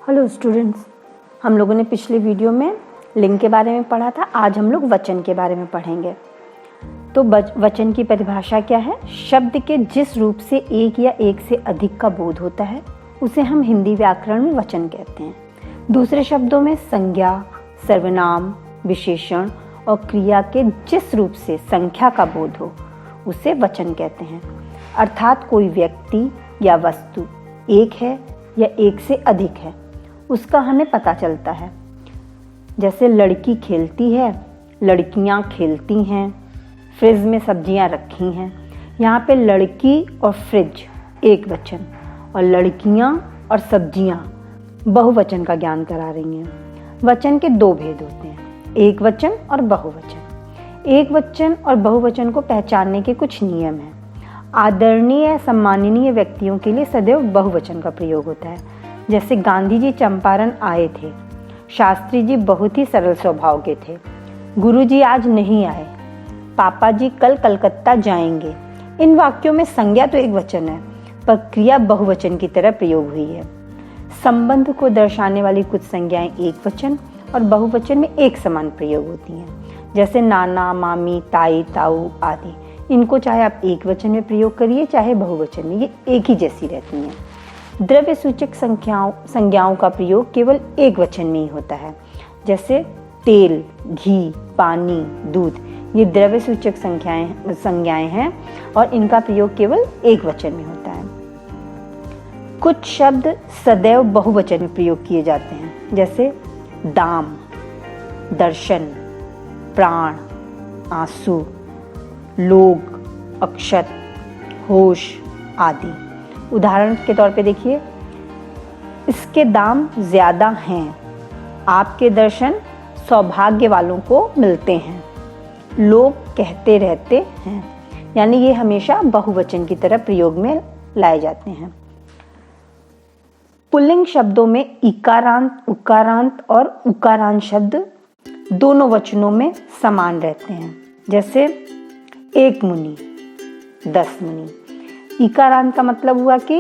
Hello students, हम लोगों ने पिछले वीडियो में लिंग के बारे में पढ़ा था। आज हम लोग वचन के बारे में पढ़ेंगे। तो वचन की परिभाषा क्या है? शब्द के जिस रूप से एक या एक से अधिक का बोध होता है उसे हम हिंदी व्याकरण में वचन कहते हैं। दूसरे शब्दों में संज्ञा, सर्वनाम, विशेषण और क्रिया के जिस रूप से संख्या का बोध हो उसे वचन कहते हैं। अर्थात कोई व्यक्ति या वस्तु एक है या एक से अधिक है उसका हमें पता चलता है। जैसे लड़की खेलती है, लड़कियां खेलती हैं, फ्रिज में सब्जियां रखी हैं। यहाँ पे लड़की और फ्रिज एक वचन और लड़कियां और सब्जियां बहुवचन का ज्ञान करा रही हैं। वचन के दो भेद होते हैं, एक वचन और बहुवचन। एक वचन और बहुवचन को पहचानने के कुछ नियम हैं। आदरणीय सम्माननीय व्यक्तियों के लिए सदैव बहुवचन का प्रयोग होता है। जैसे गांधी जी चंपारण आए थे, शास्त्री जी बहुत ही सरल स्वभाव के थे, गुरु जी आज नहीं आए, पापा जी कल कलकत्ता जाएंगे। इन वाक्यों में संज्ञा तो एक वचन है पर क्रिया बहुवचन की तरह प्रयोग हुई है। संबंध को दर्शाने वाली कुछ संज्ञाएं एक वचन और बहुवचन में एक समान प्रयोग होती हैं। जैसे नाना, मामी, ताई, ताऊ आदि। इनको चाहे आप एक वचन में प्रयोग करिए चाहे बहुवचन में, ये एक ही जैसी रहती हैं। द्रव्य सूचक संज्ञाओं का प्रयोग केवल एक वचन में ही होता है। जैसे तेल, घी, पानी, दूध, ये द्रव्य सूचक संज्ञाएं हैं और इनका प्रयोग केवल एक वचन में होता है। कुछ शब्द सदैव बहुवचन में प्रयोग किए जाते हैं। जैसे दाम, दर्शन, प्राण, आंसू, लोग, अक्षत, होश आदि। उदाहरण के तौर पे देखिए, इसके दाम ज्यादा हैं, आपके दर्शन सौभाग्य वालों को मिलते हैं, लोग कहते रहते हैं। यानी ये हमेशा बहुवचन की तरह प्रयोग में लाए जाते हैं। पुल्लिंग शब्दों में इकारांत, उकारांत और उकारांत शब्द दोनों वचनों में समान रहते हैं। जैसे एक मुनि, 10 मुनि। इकारांत का मतलब हुआ कि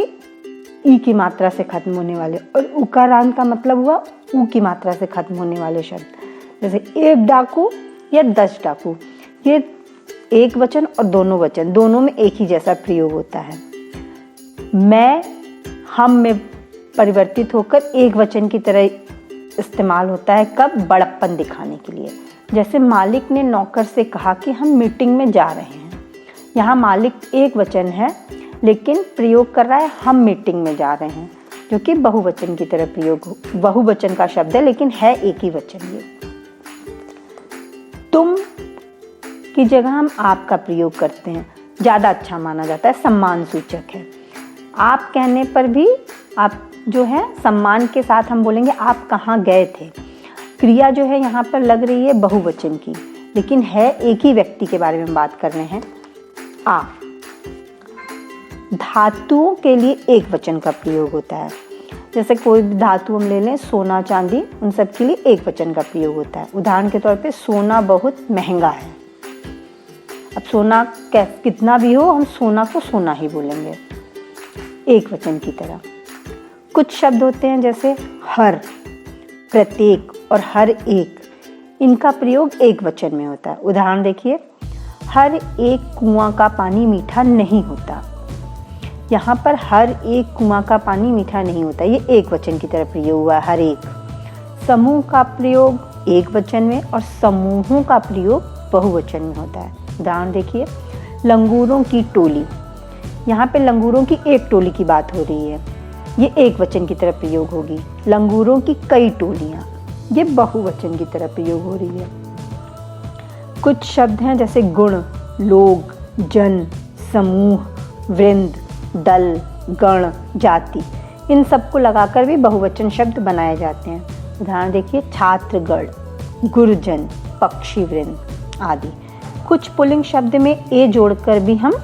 ई की मात्रा से खत्म होने वाले और उकारांत का मतलब हुआ ऊ की मात्रा से खत्म होने वाले शब्द। जैसे एक डाकू या 10 डाकू, ये एक वचन और दोनों वचन दोनों में एक ही जैसा प्रयोग होता है। मैं, हम में परिवर्तित होकर एक वचन की तरह इस्तेमाल होता है। कब? बड़प्पन दिखाने के लिए। जैसे मालिक ने नौकर से कहा कि हम मीटिंग में जा रहे हैं। यहाँ मालिक एक वचन है लेकिन प्रयोग कर रहा है हम मीटिंग में जा रहे हैं, जो कि बहुवचन की तरह बहुवचन का शब्द है लेकिन है एक ही वचन। ये तुम की जगह हम आप का प्रयोग करते हैं, ज़्यादा अच्छा माना जाता है, सम्मान सूचक है। आप कहने पर भी आप जो है सम्मान के साथ हम बोलेंगे आप कहाँ गए थे। क्रिया जो है यहाँ पर लग रही है बहुवचन की लेकिन है एक ही व्यक्ति के बारे में बात कर रहे हैं, आ। धातुओं के लिए एक वचन का प्रयोग होता है। जैसे कोई भी धातु हम ले लें, सोना, चांदी, उन सब के लिए एक वचन का प्रयोग होता है। उदाहरण के तौर पे सोना बहुत महंगा है। अब सोना कितना भी हो हम सोना को सोना ही बोलेंगे, एक वचन की तरह। कुछ शब्द होते हैं जैसे हर, प्रत्येक और हर एक, इनका प्रयोग एक वचन में होता है। उदाहरण देखिए, हर एक कुआं का पानी मीठा नहीं होता। यहाँ पर हर एक कुआं का पानी मीठा नहीं होता, ये एक वचन की तरह प्रयोग हुआ, हर एक। समूह का प्रयोग एक वचन में और समूहों का प्रयोग बहुवचन में होता है। उदाहरण देखिए, लंगूरों की टोली, यहाँ पे लंगूरों की एक टोली की बात हो रही है, ये एक वचन की तरह प्रयोग होगी। लंगूरों की कई टोलियाँ, ये बहुवचन की तरह प्रयोग हो रही है। कुछ शब्द हैं जैसे गुण, लोग, जन, समूह, वृंद, दल, गण, जाति, इन सबको लगाकर भी बहुवचन शब्द बनाए जाते हैं। उदाहरण देखिए, छात्रगण, गुरुजन, पक्षी वृंद आदि। कुछ पुल्लिंग शब्द में ए जोड़कर भी हम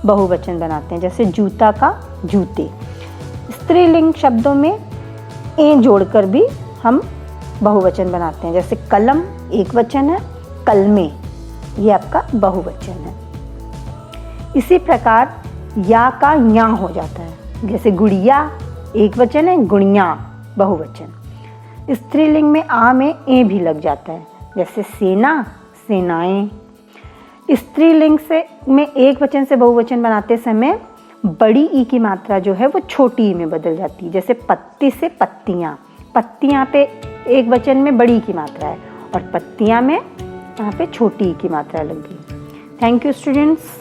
बहुवचन बनाते हैं। जैसे जूता का जूते। स्त्रीलिंग शब्दों में ए जोड़कर भी हम बहुवचन बनाते हैं। जैसे कलम एक वचन है, कलमे ये आपका बहुवचन है। इसी प्रकार या का या हो जाता है। जैसे गुड़िया एक वचन है, गुड़िया बहुवचन। स्त्रीलिंग में आ में ए भी लग जाता है, जैसे सेना, सेनाएं। स्त्रीलिंग से में एक वचन से बहुवचन बनाते समय बड़ी ई की मात्रा जो है वो छोटी ई में बदल जाती है, जैसे पत्ती से पत्तियाँ। पत्तियाँ पे एक वचन में बड़ी ई की मात्रा है और पत्तियाँ में यहाँ पे छोटी ई की मात्रा लग गई। Thank you students.